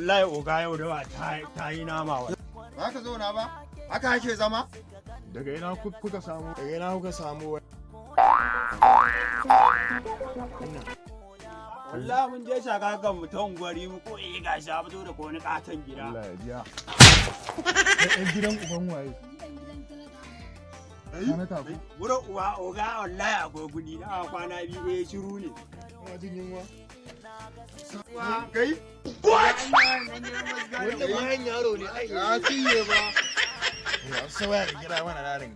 wallahi oga yau da ta yi nama wa. Ba ka zauna ba? Haka ake zama? Daga ina kuka samu Wallahi mun je shaka kan mutum gwari mu ko gashi a fito da ko wani katon gida. Allah ya biya. Ɗan gidan uban waye? Kana tafi? Wurin uwa oga wallahi akwai gudi na kwana biyu shiru ne. Ina jin yunwa. Kai? Wanda bayan yaro ne ai. Ya ciye ba. Ya sauya ka kira mana rarin.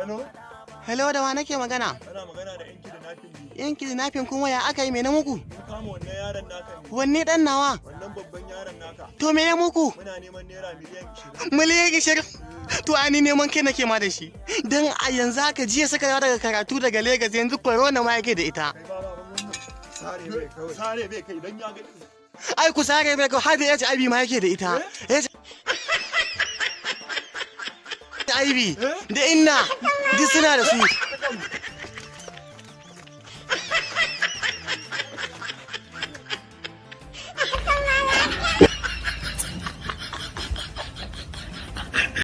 Hello? Hello, da wa nake magana? Kana magana da 'yan kidnapping ne. Yan kidnapping kuma ya aka yi me na muku? Mun kama wannan yaron naka ne. Wanne dan nawa? Wannan babban yaron naka. To me na muku? Muna neman naira miliyan 20. Miliyan 20. To ani neman kai nake ma da shi. Dan a yanzu haka jiya suka dawo daga karatu daga Lagos yanzu corona ma yake da ita. Kai ba wannan. Sare bai kawai. Sare bai kai dan ya ga. Ai ku sare bai har da yace abi ma yake da ita. Aibi da inna duk suna da su.